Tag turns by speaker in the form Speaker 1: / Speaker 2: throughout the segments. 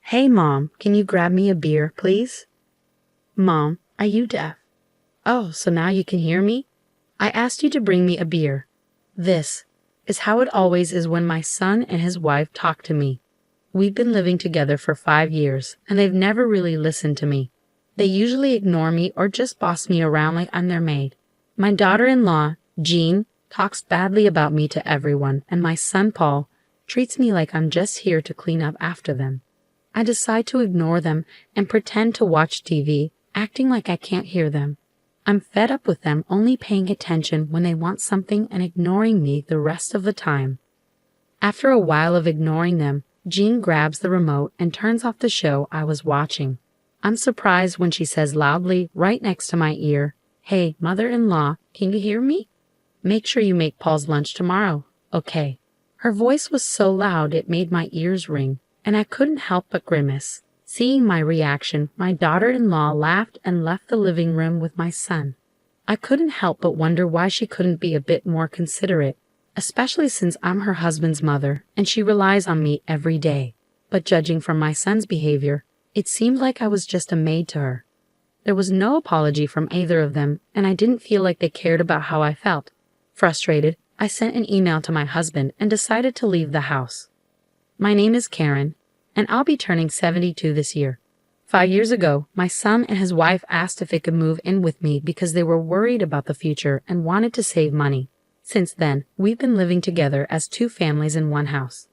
Speaker 1: Hey, Mom, can you grab me a beer, please? Mom, are you deaf? Oh, so now you can hear me? I asked you to bring me a beer. This is how it always is when my son and his wife talk to me. We've been living together for 5 years, and they've never really listened to me. They usually ignore me or just boss me around like I'm their maid. My daughter-in-law, Jean, talks badly about me to everyone, and my son, Paul, treats me like I'm just here to clean up after them. I decide to ignore them and pretend to watch TV, acting like I can't hear them. I'm fed up with them only paying attention when they want something and ignoring me the rest of the time. After a while of ignoring them, Jean grabs the remote and turns off the show I was watching. I'm surprised when she says loudly, right next to my ear, "Hey, mother-in-law, can you hear me? Make sure you make Paul's lunch tomorrow, okay?" Her voice was so loud it made my ears ring, and I couldn't help but grimace. Seeing my reaction, my daughter-in-law laughed and left the living room with my son. I couldn't help but wonder why she couldn't be a bit more considerate, especially since I'm her husband's mother and she relies on me every day. But judging from my son's behavior, it seemed like I was just a maid to her. There was no apology from either of them, and I didn't feel like they cared about how I felt. Frustrated, I sent an email to my husband and decided to leave the house. My name is Karen, and I'll be turning 72 this year. 5 years ago, my son and his wife asked if they could move in with me because they were worried about the future and wanted to save money. Since then, we've been living together as 2 families in one house.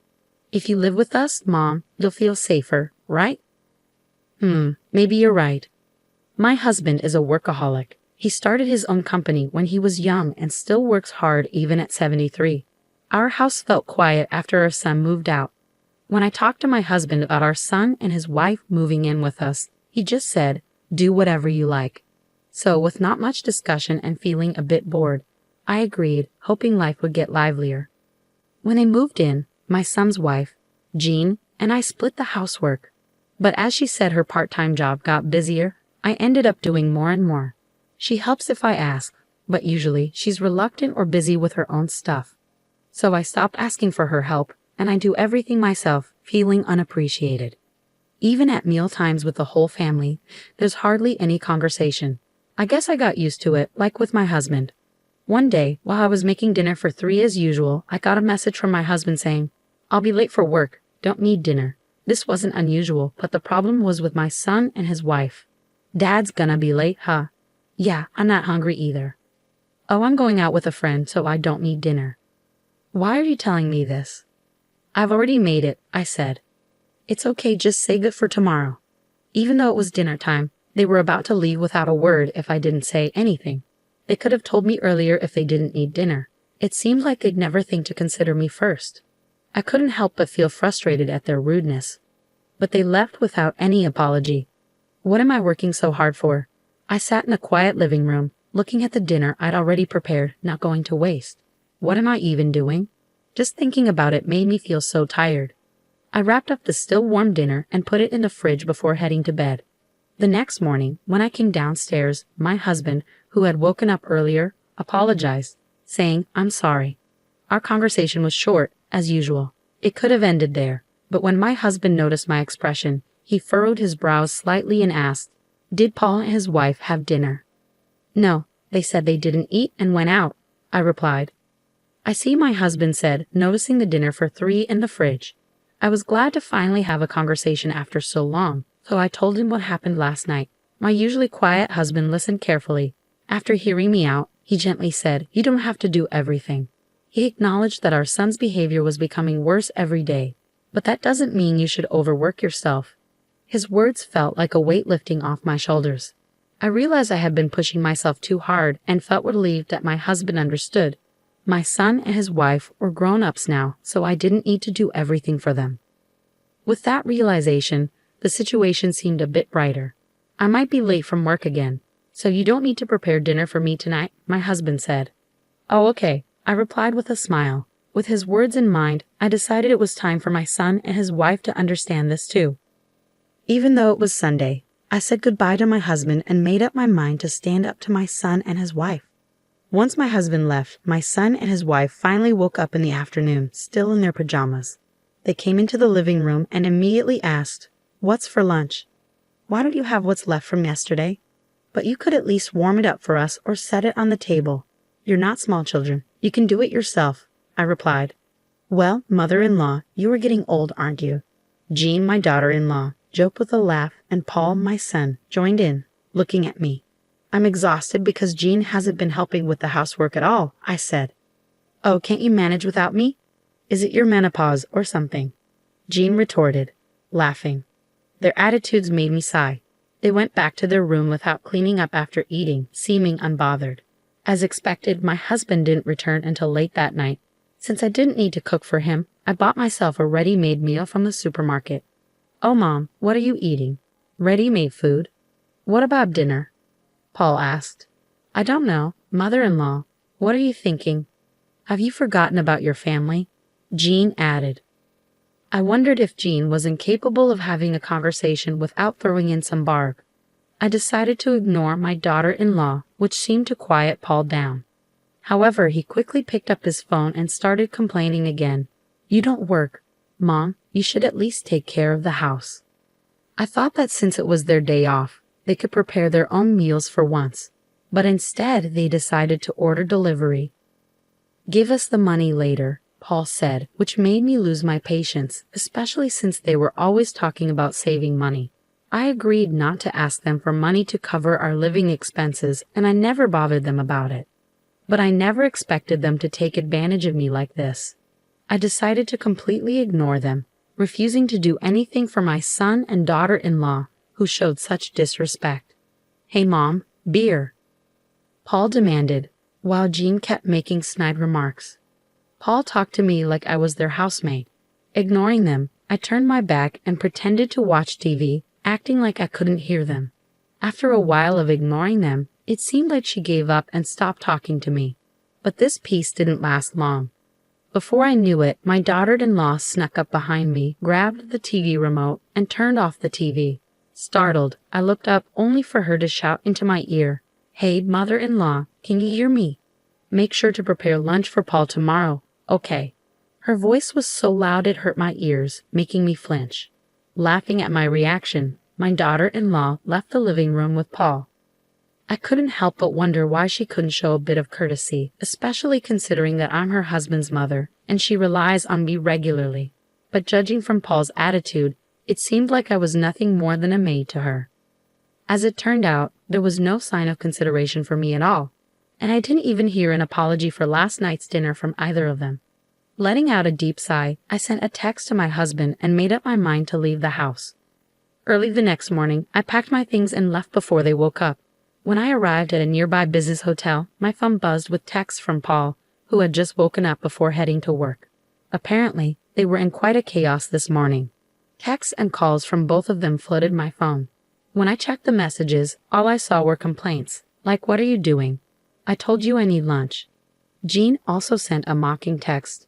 Speaker 1: If you live with us, Mom, you'll feel safer, right? Maybe you're right. My husband is a workaholic. He started his own company when he was young and still works hard even at 73. Our house felt quiet after our son moved out. When I talked to my husband about our son and his wife moving in with us, he just said, "Do whatever you like." So, with not much discussion and feeling a bit bored, I agreed, hoping life would get livelier. When they moved in, my son's wife, Jean, and I split the housework. But as she said her part-time job got busier, I ended up doing more and more. She helps if I ask, but usually she's reluctant or busy with her own stuff. So I stopped asking for her help, and I do everything myself, feeling unappreciated. Even at meal times with the whole family, there's hardly any conversation. I guess I got used to it, like with my husband. One day, while I was making dinner for 3 as usual, I got a message from my husband saying, "I'll be late for work, don't need dinner." This wasn't unusual, but the problem was with my son and his wife. "Dad's gonna be late, huh?" "Yeah, I'm not hungry either." "Oh, I'm going out with a friend, so I don't need dinner." "Why are you telling me this?" "I've already made it," I said. "It's okay, just save it for tomorrow." Even though it was dinner time, they were about to leave without a word if I didn't say anything. They could have told me earlier if they didn't need dinner. It seemed like they'd never think to consider me first. I couldn't help but feel frustrated at their rudeness. But they left without any apology. What am I working so hard for? I sat in a quiet living room, looking at the dinner I'd already prepared, not going to waste. What am I even doing? Just thinking about it made me feel so tired. I wrapped up the still warm dinner and put it in the fridge before heading to bed. The next morning, when I came downstairs, my husband, who had woken up earlier, apologized, saying, "I'm sorry." Our conversation was short, as usual. It could have ended there, but when my husband noticed my expression, he furrowed his brows slightly and asked, "Did Paul and his wife have dinner?" "No, they said they didn't eat and went out," I replied. "I see," my husband said, noticing the dinner for 3 in the fridge. I was glad to finally have a conversation after so long, so I told him what happened last night. My usually quiet husband listened carefully. After hearing me out, he gently said, "You don't have to do everything." He acknowledged that our son's behavior was becoming worse every day, but that doesn't mean you should overwork yourself. His words felt like a weight lifting off my shoulders. I realized I had been pushing myself too hard and felt relieved that my husband understood. My son and his wife were grown-ups now, so I didn't need to do everything for them. With that realization, the situation seemed a bit brighter. I might be late from work again, so you don't need to prepare dinner for me tonight, my husband said. "Oh, okay," I replied with a smile. With his words in mind, I decided it was time for my son and his wife to understand this too. Even though it was Sunday, I said goodbye to my husband and made up my mind to stand up to my son and his wife. Once my husband left, my son and his wife finally woke up in the afternoon, still in their pajamas. They came into the living room and immediately asked, What's for lunch? Why don't you have what's left from yesterday? But you could at least warm it up for us or set it on the table. You're not small children. You can do it yourself, I replied. Well, mother-in-law, you are getting old, aren't you? Jean, my daughter-in-law, joked with a laugh, and Paul, my son, joined in, looking at me. I'm exhausted because Jean hasn't been helping with the housework at all, I said. Oh, can't you manage without me? Is it your menopause or something? Jean retorted, laughing. Their attitudes made me sigh. They went back to their room without cleaning up after eating, seeming unbothered. As expected, my husband didn't return until late that night. Since I didn't need to cook for him, I bought myself a ready-made meal from the supermarket. Oh, Mom, what are you eating? Ready-made food? What about dinner? Paul asked. I don't know. Mother-in-law, what are you thinking? Have you forgotten about your family? Jean added. I wondered if Jean was incapable of having a conversation without throwing in some barb. I decided to ignore my daughter-in-law, which seemed to quiet Paul down. However, he quickly picked up his phone and started complaining again. You don't work. Mom, you should at least take care of the house. I thought that since it was their day off, they could prepare their own meals for once, but instead they decided to order delivery. Give us the money later, Paul said, which made me lose my patience, especially since they were always talking about saving money. I agreed not to ask them for money to cover our living expenses, and I never bothered them about it. But I never expected them to take advantage of me like this. I decided to completely ignore them, refusing to do anything for my son and daughter-in-law, who showed such disrespect. Hey, Mom, beer, Paul demanded, while Jean kept making snide remarks. Paul talked to me like I was their housemaid. Ignoring them, I turned my back and pretended to watch TV, acting like I couldn't hear them. After a while of ignoring them, it seemed like she gave up and stopped talking to me. But this peace didn't last long. Before I knew it, my daughter-in-law snuck up behind me, grabbed the TV remote, and turned off the TV. Startled, I looked up only for her to shout into my ear, Hey, mother-in-law, can you hear me? Make sure to prepare lunch for Paul tomorrow, okay? Her voice was so loud it hurt my ears, making me flinch. Laughing at my reaction, my daughter-in-law left the living room with Paul. I couldn't help but wonder why she couldn't show a bit of courtesy, especially considering that I'm her husband's mother, and she relies on me regularly. But judging from Paul's attitude, it seemed like I was nothing more than a maid to her. As it turned out, there was no sign of consideration for me at all, and I didn't even hear an apology for last night's dinner from either of them. Letting out a deep sigh, I sent a text to my husband and made up my mind to leave the house. Early the next morning, I packed my things and left before they woke up. When I arrived at a nearby business hotel, my phone buzzed with texts from Paul, who had just woken up before heading to work. Apparently, they were in quite a chaos this morning. Texts and calls from both of them flooded my phone. When I checked the messages, all I saw were complaints, like what are you doing? I told you I need lunch. Jean also sent a mocking text.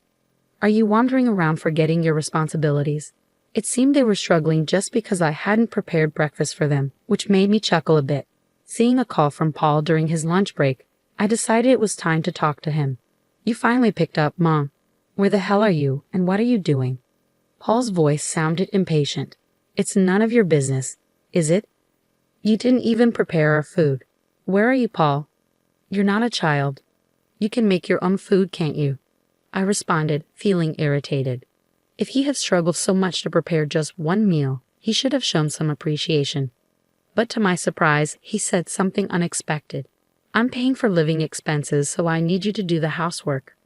Speaker 1: Are you wandering around forgetting your responsibilities? It seemed they were struggling just because I hadn't prepared breakfast for them, which made me chuckle a bit. Seeing a call from Paul during his lunch break, I decided it was time to talk to him. You finally picked up, Mom. Where the hell are you, and what are you doing? Paul's voice sounded impatient. It's none of your business, is it? You didn't even prepare our food. Where are you, Paul? You're not a child. You can make your own food, can't you? I responded, feeling irritated. If he had struggled so much to prepare just one meal, he should have shown some appreciation. But to my surprise, he said something unexpected. I'm paying for living expenses, so I need you to do the housework.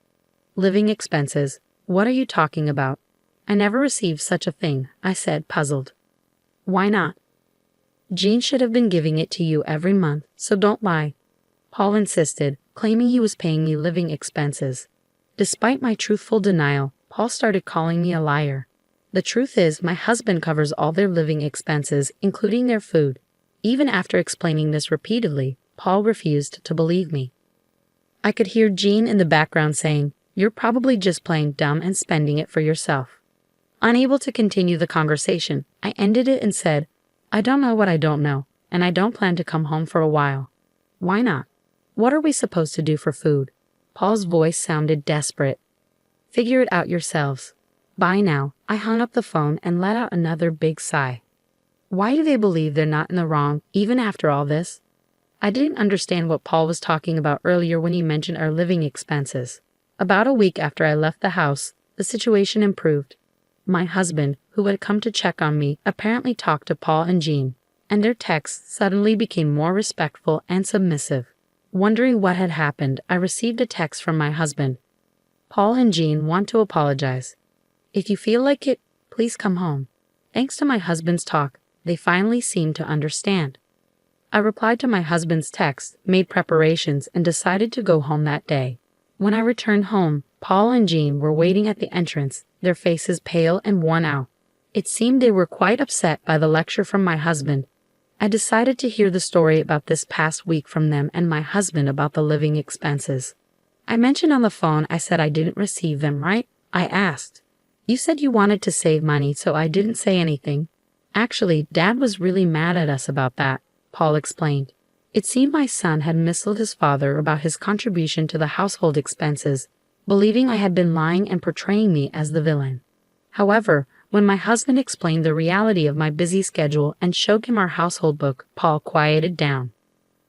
Speaker 1: Living expenses? What are you talking about? I never received such a thing, I said, puzzled. Why not? Jean should have been giving it to you every month, so don't lie. Paul insisted, claiming he was paying me living expenses. Despite my truthful denial, Paul started calling me a liar. The truth is, my husband covers all their living expenses, including their food. Even after explaining this repeatedly, Paul refused to believe me. I could hear Jean in the background saying, You're probably just playing dumb and spending it for yourself. Unable to continue the conversation, I ended it and said, I don't know what I don't know, and I don't plan to come home for a while. Why not? What are we supposed to do for food? Paul's voice sounded desperate. Figure it out yourselves. Bye now. I hung up the phone and let out another big sigh. Why do they believe they're not in the wrong, even after all this? I didn't understand what Paul was talking about earlier when he mentioned our living expenses. About a week after I left the house, the situation improved. My husband, who had come to check on me, apparently talked to Paul and Jean, and their texts suddenly became more respectful and submissive. Wondering what had happened, I received a text from my husband. Paul and Jean want to apologize. If you feel like it, please come home. Thanks to my husband's talk, they finally seemed to understand. I replied to my husband's text, made preparations, and decided to go home that day. When I returned home, Paul and Jean were waiting at the entrance, their faces pale and worn out. It seemed they were quite upset by the lecture from my husband. I decided to hear the story about this past week from them and my husband about the living expenses. I mentioned on the phone I said I didn't receive them, right? I asked. You said you wanted to save money, so I didn't say anything. Actually, Dad was really mad at us about that, Paul explained. It seemed my son had misled his father about his contribution to the household expenses, believing I had been lying and portraying me as the villain. However, when my husband explained the reality of my busy schedule and showed him our household book, Paul quieted down.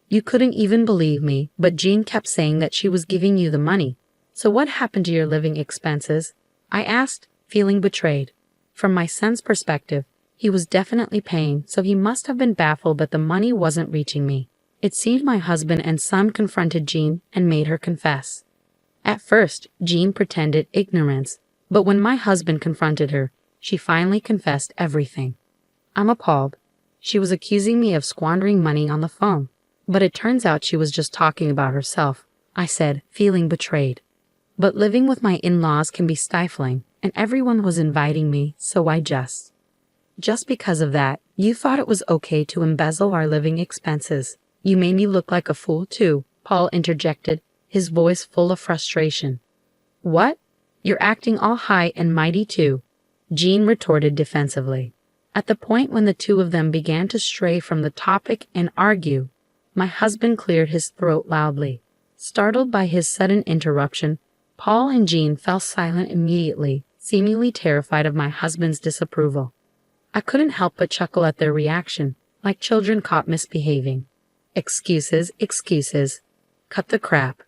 Speaker 1: You couldn't even believe me, but Jean kept saying that she was giving you the money. So what happened to your living expenses? I asked, feeling betrayed. From my son's perspective, he was definitely paying, so he must have been baffled that the money wasn't reaching me. It seemed my husband and son confronted Jean and made her confess. At first, Jean pretended ignorance, but when my husband confronted her, she finally confessed everything. I'm appalled. She was accusing me of squandering money on the phone, but it turns out she was just talking about herself, I said, feeling betrayed. But living with my in-laws can be stifling, and everyone was inviting me, so I just because of that, you thought it was okay to embezzle our living expenses. You made me look like a fool too, Paul interjected, his voice full of frustration. What? You're acting all high and mighty too, Jean retorted defensively. At the point when the two of them began to stray from the topic and argue, my husband cleared his throat loudly. Startled by his sudden interruption, Paul and Jean fell silent immediately, seemingly terrified of my husband's disapproval. I couldn't help but chuckle at their reaction, like children caught misbehaving. Excuses, excuses. Cut the crap.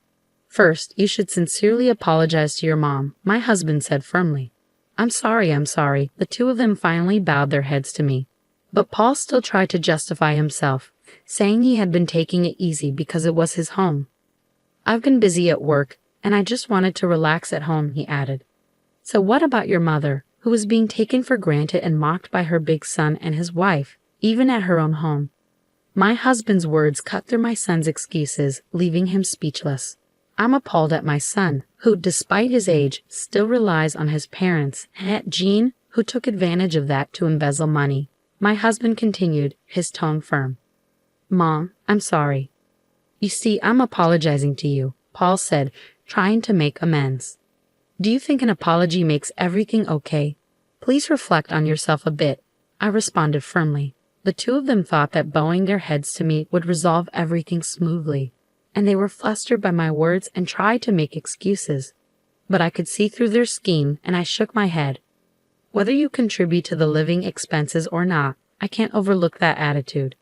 Speaker 1: First, you should sincerely apologize to your mom, my husband said firmly. I'm sorry. The two of them finally bowed their heads to me. But Paul still tried to justify himself, saying he had been taking it easy because it was his home. I've been busy at work, and I just wanted to relax at home, he added. So what about your mother, who was being taken for granted and mocked by her big son and his wife, even at her own home? My husband's words cut through my son's excuses, leaving him speechless. I'm appalled at my son, who, despite his age, still relies on his parents, and at Jean, who took advantage of that to embezzle money. My husband continued, his tone firm. Mom, I'm sorry. You see, I'm apologizing to you, Paul said, trying to make amends. Do you think an apology makes everything okay? Please reflect on yourself a bit, I responded firmly. The two of them thought that bowing their heads to me would resolve everything smoothly, and they were flustered by my words and tried to make excuses. But I could see through their scheme, and I shook my head. Whether you contribute to the living expenses or not, I can't overlook that attitude.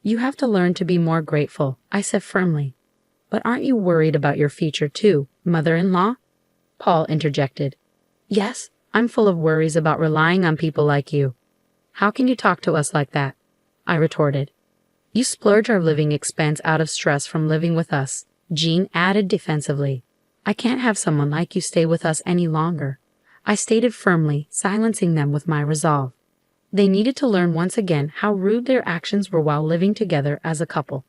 Speaker 1: You have to learn to be more grateful, I said firmly. But aren't you worried about your future too, mother-in-law? Paul interjected. Yes, I'm full of worries about relying on people like you. How can you talk to us like that? I retorted. You splurge our living expense out of stress from living with us, Jean added defensively. I can't have someone like you stay with us any longer, I stated firmly, silencing them with my resolve. They needed to learn once again how rude their actions were while living together as a couple.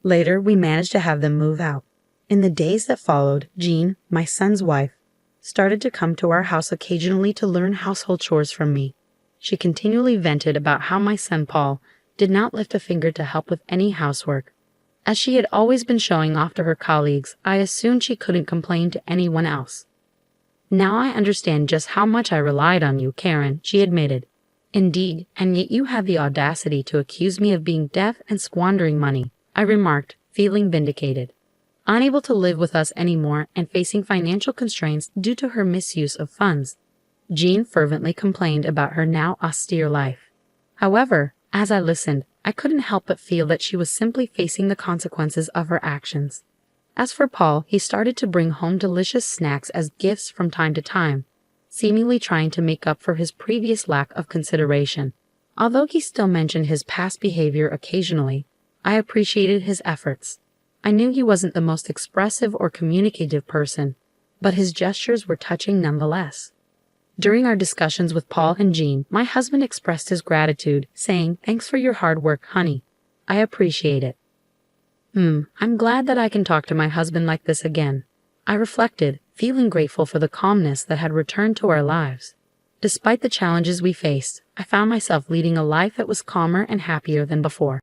Speaker 1: Later, we managed to have them move out. In the days that followed, Jean, my son's wife, started to come to our house occasionally to learn household chores from me. She continually vented about how my son Paul did not lift a finger to help with any housework. As she had always been showing off to her colleagues, I assumed she couldn't complain to anyone else. Now I understand just how much I relied on you, Karen, she admitted. Indeed, and yet you had the audacity to accuse me of being deaf and squandering money, I remarked, feeling vindicated. Unable to live with us anymore and facing financial constraints due to her misuse of funds, Jean fervently complained about her now austere life. However, As I listened, I couldn't help but feel that she was simply facing the consequences of her actions. As for Paul, he started to bring home delicious snacks as gifts from time to time, seemingly trying to make up for his previous lack of consideration. Although he still mentioned his past behavior occasionally, I appreciated his efforts. I knew he wasn't the most expressive or communicative person, but his gestures were touching nonetheless. During our discussions with Paul and Jean, my husband expressed his gratitude, saying, "Thanks for your hard work, honey. I appreciate it." I'm glad that I can talk to my husband like this again. I reflected, feeling grateful for the calmness that had returned to our lives. Despite the challenges we faced, I found myself leading a life that was calmer and happier than before.